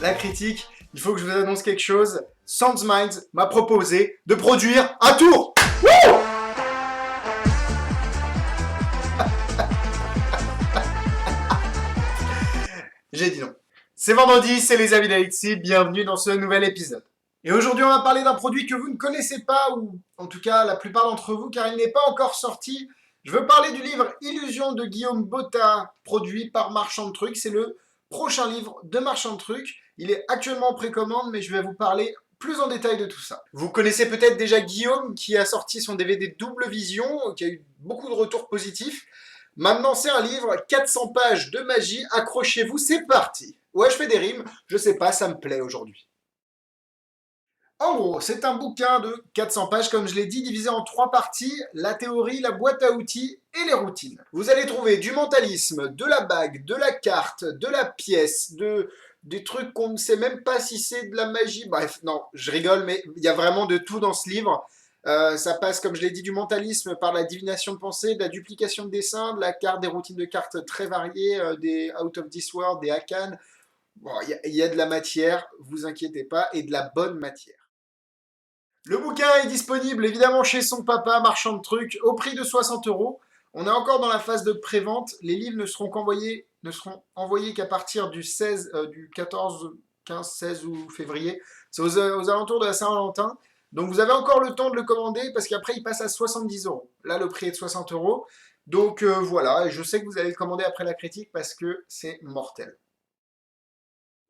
la critique, il faut que je vous annonce quelque chose. Soundsminds m'a proposé de produire un tour. Wouh! J'ai dit non. C'est vendredi, c'est les amis d'Alexis, bienvenue dans ce nouvel épisode. Et aujourd'hui, on va parler d'un produit que vous ne connaissez pas, ou en tout cas la plupart d'entre vous, car il n'est pas encore sorti. Je veux parler du livre Illusion de Guillaume Botha, produit par Marchand de Trucs. C'est le prochain livre de Marchand de Trucs. Il est actuellement en précommande, mais je vais vous parler plus en détail de tout ça. Vous connaissez peut-être déjà Guillaume, qui a sorti son DVD Double Vision, qui a eu beaucoup de retours positifs. Maintenant, c'est un livre, 400 pages de magie, accrochez-vous, c'est parti. Ouais, je fais des rimes, je sais pas, ça me plaît aujourd'hui. En gros, c'est un bouquin de 400 pages, comme je l'ai dit, divisé en 3 parties, la théorie, la boîte à outils et les routines. Vous allez trouver du mentalisme, de la bague, de la carte, de la pièce, des trucs qu'on ne sait même pas si c'est de la magie. Bref, non, je rigole, mais il y a vraiment de tout dans ce livre. Ça passe, comme je l'ai dit, du mentalisme par la divination de pensée, de la duplication de dessins, de la carte, des routines de cartes très variées, des out of this world, des Hakan. Bon, il y a de la matière, vous inquiétez pas, et de la bonne matière. Le bouquin est disponible évidemment chez son papa, Marchand de Trucs, au prix de 60 €. On est encore dans la phase de prévente. Les livres ne seront envoyés qu'à partir du 14, 15, 16 ou février. C'est aux alentours de la Saint-Valentin. Donc vous avez encore le temps de le commander parce qu'après il passe à 70 €. Là le prix est de 60 €. Donc voilà, et je sais que vous allez le commander après la critique parce que c'est mortel.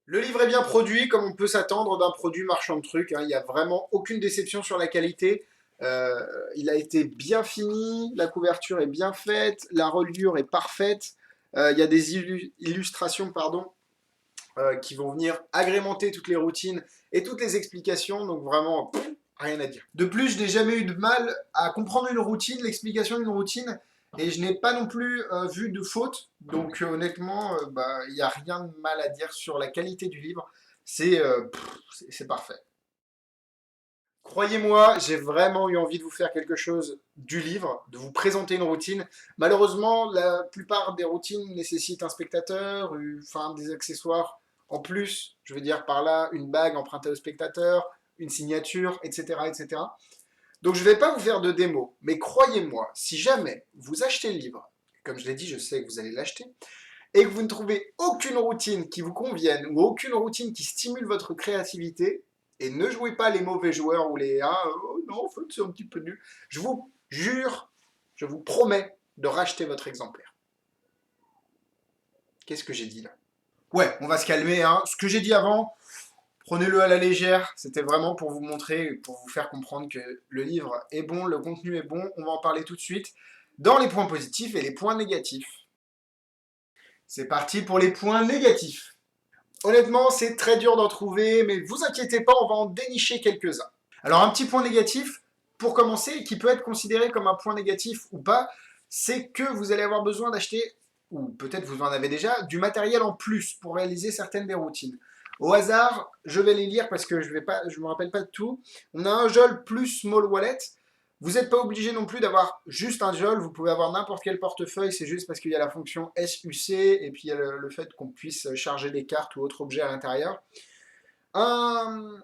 Le livre est bien produit, comme on peut s'attendre d'un produit Marchand de Trucs. Il n'y a vraiment aucune déception sur la qualité. Il a été bien fini, la couverture est bien faite, la reliure est parfaite. Il y a des illustrations qui vont venir agrémenter toutes les routines et toutes les explications. Donc vraiment, rien à dire. De plus, je n'ai jamais eu de mal à comprendre une routine, l'explication d'une routine. Et je n'ai pas non plus vu de faute, donc honnêtement, il n'y a rien de mal à dire sur la qualité du livre, c'est parfait. Croyez-moi, j'ai vraiment eu envie de vous faire quelque chose du livre, de vous présenter une routine. Malheureusement, la plupart des routines nécessitent un spectateur, enfin des accessoires en plus, je veux dire par là, une bague empruntée au spectateur, une signature, etc. etc. Donc je ne vais pas vous faire de démo, mais croyez-moi, si jamais vous achetez le livre, comme je l'ai dit, je sais que vous allez l'acheter, et que vous ne trouvez aucune routine qui vous convienne ou aucune routine qui stimule votre créativité, et ne jouez pas les mauvais joueurs ou les oh non, en fait c'est un petit peu nul, je vous jure, je vous promets de racheter votre exemplaire. Qu'est-ce que j'ai dit là? Ouais, on va se calmer, hein. Ce que j'ai dit avant, prenez-le à la légère, c'était vraiment pour vous montrer, pour vous faire comprendre que le livre est bon, le contenu est bon, on va en parler tout de suite, dans les points positifs et les points négatifs. C'est parti pour les points négatifs. Honnêtement, c'est très dur d'en trouver, mais vous inquiétez pas, on va en dénicher quelques-uns. Alors un petit point négatif, pour commencer, qui peut être considéré comme un point négatif ou pas, c'est que vous allez avoir besoin d'acheter, ou peut-être vous en avez déjà, du matériel en plus pour réaliser certaines des routines. Au hasard, je vais les lire parce que je me rappelle pas de tout. On a un JOL plus Small Wallet. Vous n'êtes pas obligé non plus d'avoir juste un JOL, vous pouvez avoir n'importe quel portefeuille, c'est juste parce qu'il y a la fonction SUC et puis il y a le fait qu'on puisse charger des cartes ou autres objets à l'intérieur. Un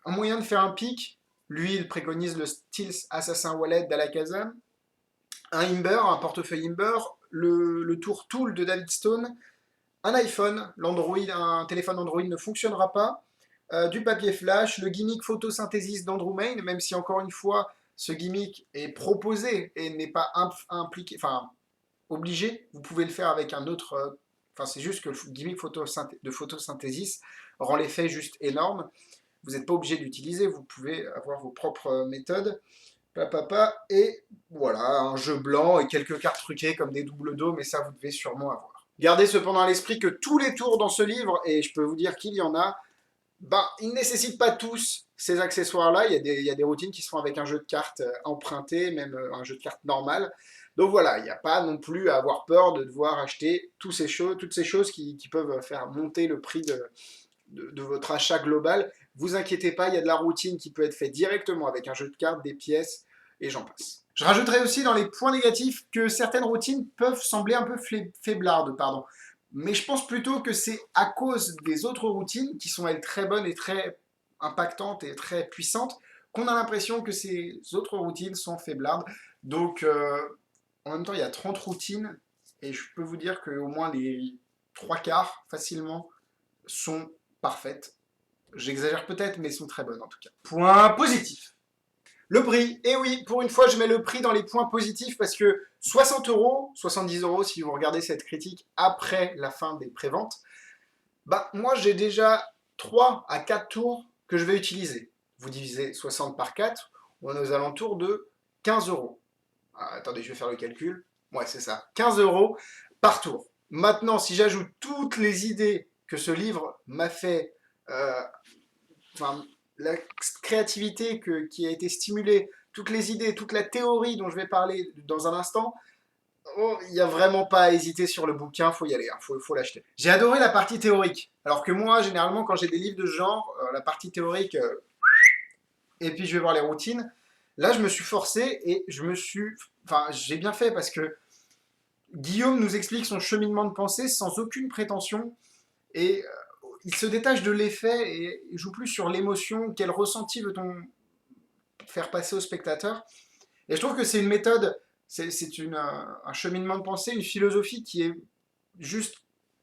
moyen de faire un pic, lui il préconise le Stealth Assassin Wallet d'Alakaza. Un Imber, un portefeuille Imber, le Tour Tool de David Stone, un iPhone, un téléphone Android ne fonctionnera pas, du papier flash, le gimmick photosynthèse d'Andrew Mayne, même si encore une fois ce gimmick est proposé et n'est pas impliqué, enfin obligé, vous pouvez le faire avec un autre, c'est juste que le gimmick de photosynthèse rend l'effet juste énorme, vous n'êtes pas obligé d'utiliser, vous pouvez avoir vos propres méthodes. Et voilà, un jeu blanc et quelques cartes truquées comme des doubles dos, mais ça vous devez sûrement avoir. Gardez cependant à l'esprit que tous les tours dans ce livre, et je peux vous dire qu'il y en a, ils ne nécessitent pas tous ces accessoires-là. Il y a des routines qui se font avec un jeu de cartes emprunté, même un jeu de cartes normal. Donc voilà, il n'y a pas non plus à avoir peur de devoir acheter toutes ces choses qui peuvent faire monter le prix de votre achat global. Vous inquiétez pas, il y a de la routine qui peut être faite directement avec un jeu de cartes, des pièces, et j'en passe. Je rajouterai aussi dans les points négatifs que certaines routines peuvent sembler un peu faiblardes, Mais je pense plutôt que c'est à cause des autres routines, qui sont elles très bonnes et très impactantes et très puissantes, qu'on a l'impression que ces autres routines sont faiblardes. Donc, en même temps, il y a 30 routines, et je peux vous dire qu'au moins les trois quarts, facilement, sont parfaites. J'exagère peut-être, mais sont très bonnes en tout cas. Point positif. Le prix. Et oui, pour une fois, je mets le prix dans les points positifs parce que 60 euros, 70 euros si vous regardez cette critique après la fin des préventes, bah moi j'ai déjà 3 à 4 tours que je vais utiliser. Vous divisez 60 par 4, on est aux alentours de 15 euros. Ah, attendez, je vais faire le calcul. Ouais, c'est ça. 15 euros par tour. Maintenant, si j'ajoute toutes les idées que ce livre m'a fait, euh, enfin, la créativité qui a été stimulée, toutes les idées, toute la théorie dont je vais parler dans un instant, oh, il n'y a vraiment pas à hésiter sur le bouquin, faut y aller, hein, faut l'acheter. J'ai adoré la partie théorique, alors que moi, généralement, quand j'ai des livres de ce genre, la partie théorique, et puis je vais voir les routines, là, je me suis forcé et enfin, j'ai bien fait parce que Guillaume nous explique son cheminement de pensée sans aucune prétention, et il se détache de l'effet et joue plus sur l'émotion, quel ressenti veut-on faire passer au spectateur. Et je trouve que c'est une méthode, un cheminement de pensée, une philosophie qui est juste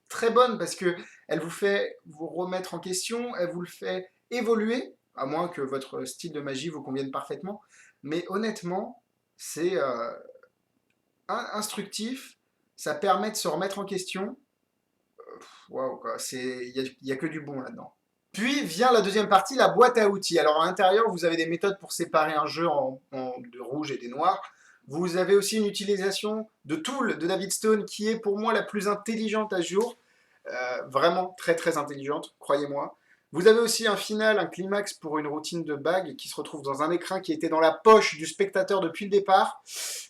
très bonne parce que elle vous fait vous remettre en question, elle vous le fait évoluer, à moins que votre style de magie vous convienne parfaitement. Mais honnêtement, c'est instructif, ça permet de se remettre en question. Waouh, quoi, il y a que du bon là-dedans. Puis vient la deuxième partie, la boîte à outils. Alors à l'intérieur, vous avez des méthodes pour séparer un jeu de rouge et des noirs. Vous avez aussi une utilisation de Tool de David Stone qui est pour moi la plus intelligente à jour. Vraiment très très intelligente, croyez-moi. Vous avez aussi un final, un climax pour une routine de bague qui se retrouve dans un écrin qui était dans la poche du spectateur depuis le départ.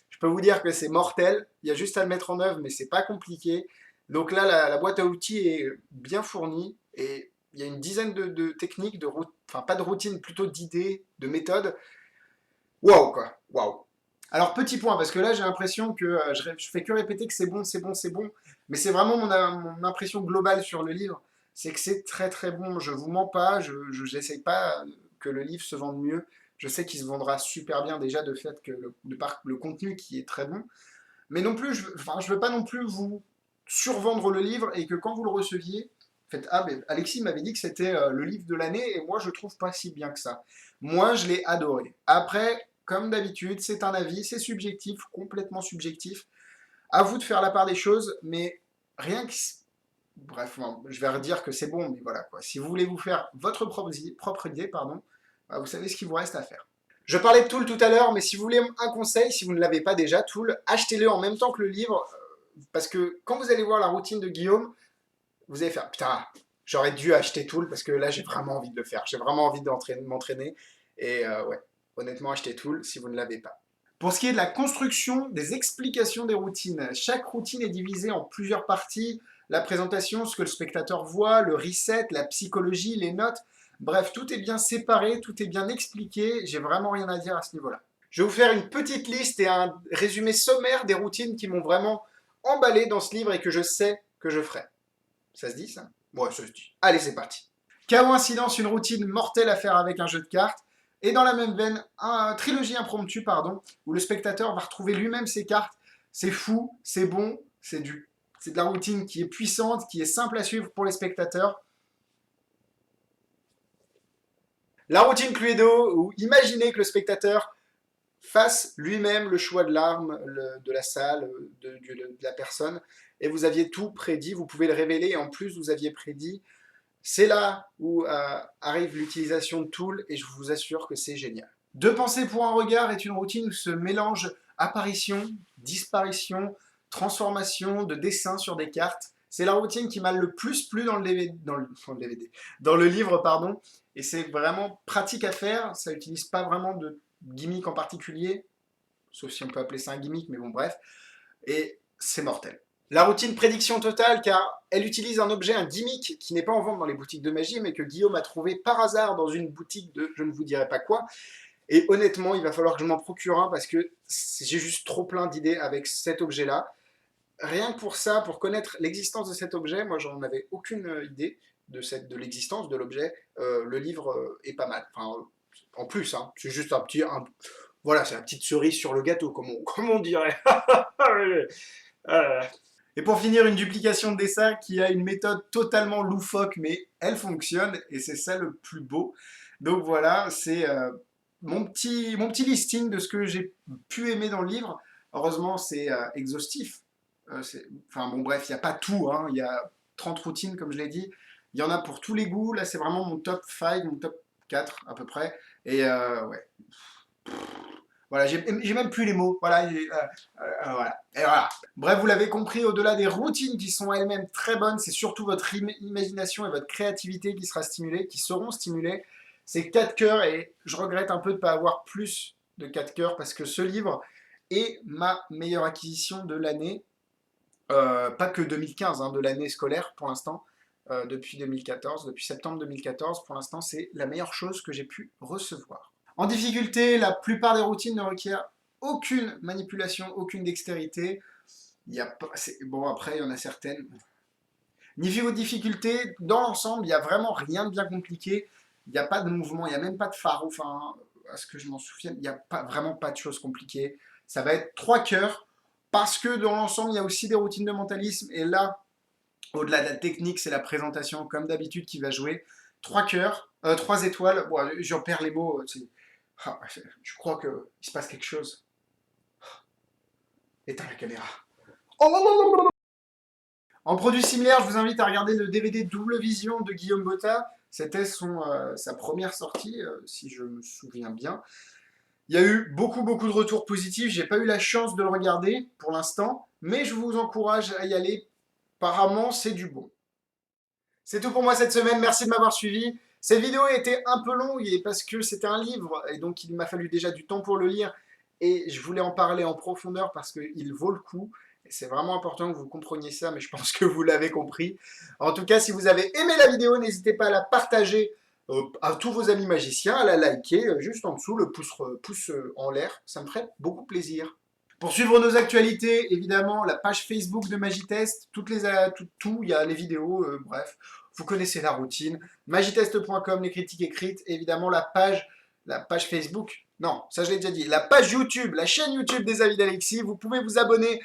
Je peux vous dire que c'est mortel. Il y a juste à le mettre en œuvre, mais c'est pas compliqué. Donc là, la boîte à outils est bien fournie et il y a une dizaine de techniques, enfin pas de routine, plutôt d'idées, de méthodes. Waouh quoi, waouh. Alors petit point, parce que là j'ai l'impression que je fais que répéter que c'est bon, c'est bon, c'est bon, mais c'est vraiment mon impression globale sur le livre, c'est que c'est très très bon, je vous mens pas, je n'essaye pas que le livre se vende mieux, je sais qu'il se vendra super bien déjà de fait que de par le contenu qui est très bon, mais non plus, enfin, je veux pas non plus vous survendre le livre et que quand vous le receviez, faites ah mais Alexis m'avait dit que c'était le livre de l'année et moi je trouve pas si bien que ça. Moi je l'ai adoré. Après, comme d'habitude, c'est un avis, c'est subjectif, complètement subjectif. À vous de faire la part des choses, mais rien que bref, bon, je vais redire que c'est bon, mais voilà quoi. Si vous voulez vous faire votre propre idée, pardon, bah, vous savez ce qu'il vous reste à faire. Je parlais de Tool tout à l'heure, mais si vous voulez un conseil, si vous ne l'avez pas déjà, Tool, achetez-le en même temps que le livre, parce que quand vous allez voir la routine de Guillaume, vous allez faire putain, j'aurais dû acheter Tool parce que là j'ai vraiment envie de le faire, j'ai vraiment envie de m'entraîner, et ouais, honnêtement, achetez Tool si vous ne l'avez pas. Pour ce qui est de la construction, des explications des routines, chaque routine est divisée en plusieurs parties. La présentation, ce que le spectateur voit, le reset, la psychologie, les notes. Bref, tout est bien séparé, tout est bien expliqué. J'ai vraiment rien à dire à ce niveau-là. Je vais vous faire une petite liste et un résumé sommaire des routines qui m'ont vraiment emballé dans ce livre et que je sais que je ferai. Ça se dit ça? Ouais, ça se dit. Allez, c'est parti. Chaos Incidence, une routine mortelle à faire avec un jeu de cartes. Et dans la même veine, un trilogie impromptue, pardon, où le spectateur va retrouver lui-même ses cartes. C'est fou, c'est bon, c'est de la routine qui est puissante, qui est simple à suivre pour les spectateurs. La routine Cluedo, où imaginez que le spectateur fasse lui-même le choix de l'arme, de la salle, de la personne, et vous aviez tout prédit, vous pouvez le révéler, et en plus vous aviez prédit. C'est là où arrive l'utilisation de Tool, et je vous assure que c'est génial. Deux pensées pour un regard est une routine où se mélange apparition, disparition, transformation de dessins sur des cartes. C'est la routine qui m'a le plus plu dans le DVD, dans le livre, pardon. Et c'est vraiment pratique à faire. Ça n'utilise pas vraiment de gimmick en particulier, sauf si on peut appeler ça un gimmick, mais bon, bref. Et c'est mortel. La routine prédiction totale, car elle utilise un objet, un gimmick, qui n'est pas en vente dans les boutiques de magie, mais que Guillaume a trouvé par hasard dans une boutique de je ne vous dirai pas quoi. Et honnêtement, il va falloir que je m'en procure un parce que j'ai juste trop plein d'idées avec cet objet-là. rien que pour ça, pour connaître l'existence de cet objet, moi j'en avais aucune idée de l'existence de l'objet. Le livre est pas mal. Enfin, en plus, hein, c'est juste voilà, c'est la petite cerise sur le gâteau, comme on dirait. Et pour finir, une duplication de dessin qui a une méthode totalement loufoque, mais elle fonctionne, et c'est ça le plus beau. Donc voilà, c'est mon petit listing de ce que j'ai pu aimer dans le livre. Heureusement, c'est exhaustif. Enfin bon, bref, il n'y a pas tout, hein. Il y a 30 routines, comme je l'ai dit. Il y en a pour tous les goûts. Là, c'est vraiment mon top 5, mon top 4 à peu près. Et ouais. Voilà, j'ai même plus les mots. Voilà, voilà. Et voilà. Bref, vous l'avez compris, au-delà des routines qui sont elles-mêmes très bonnes, c'est surtout votre imagination et votre créativité qui sera stimulée, qui seront stimulées. C'est 4 cœurs et je regrette un peu de ne pas avoir plus de 4 cœurs parce que ce livre est ma meilleure acquisition de l'année. Pas que 2015, hein, de l'année scolaire pour l'instant. Depuis 2014, depuis septembre 2014, pour l'instant, c'est la meilleure chose que j'ai pu recevoir. En difficulté, la plupart des routines ne requièrent aucune manipulation, aucune dextérité. Il y a pas, bon, après, il y en a certaines. Niveau difficulté, dans l'ensemble, il n'y a vraiment rien de bien compliqué. Il n'y a pas de mouvement, il n'y a même pas de phare. Enfin, à ce que je m'en souvienne, il n'y a vraiment pas de choses compliquées. Ça va être 3 cœurs, parce que dans l'ensemble, il y a aussi des routines de mentalisme. Et là, au-delà de la technique, c'est la présentation, comme d'habitude, qui va jouer. 3 cœurs, 3 étoiles. Bon, j'en perds les mots. Je crois qu'il se passe quelque chose. Éteins la caméra. En produit similaire, je vous invite à regarder le DVD Double Vision de Guillaume Botta. C'était sa première sortie, si je me souviens bien. Il y a eu beaucoup de retours positifs. J'ai pas eu la chance de le regarder pour l'instant, mais je vous encourage à y aller. Apparemment, c'est du bon. C'est tout pour moi cette semaine. Merci de m'avoir suivi. Cette vidéo était un peu longue parce que c'était un livre et donc il m'a fallu déjà du temps pour le lire et je voulais en parler en profondeur parce qu'il vaut le coup. C'est vraiment important que vous compreniez ça, mais je pense que vous l'avez compris. En tout cas, si vous avez aimé la vidéo, n'hésitez pas à la partager à tous vos amis magiciens, à la liker juste en dessous, le pouce en l'air. Ça me ferait beaucoup plaisir. Pour suivre nos actualités, évidemment, la page Facebook de Magitest, tout, il y a les vidéos, bref, vous connaissez la routine. Magitest.com, les critiques écrites, évidemment la page Facebook, non, ça je l'ai déjà dit, la page YouTube, la chaîne YouTube des Avis d'Alexis, vous pouvez vous abonner,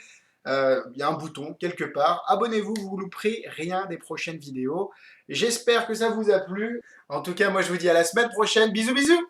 il y a un bouton quelque part, abonnez-vous, vous ne louperez rien des prochaines vidéos. J'espère que ça vous a plu, en tout cas moi je vous dis à la semaine prochaine, bisous bisous.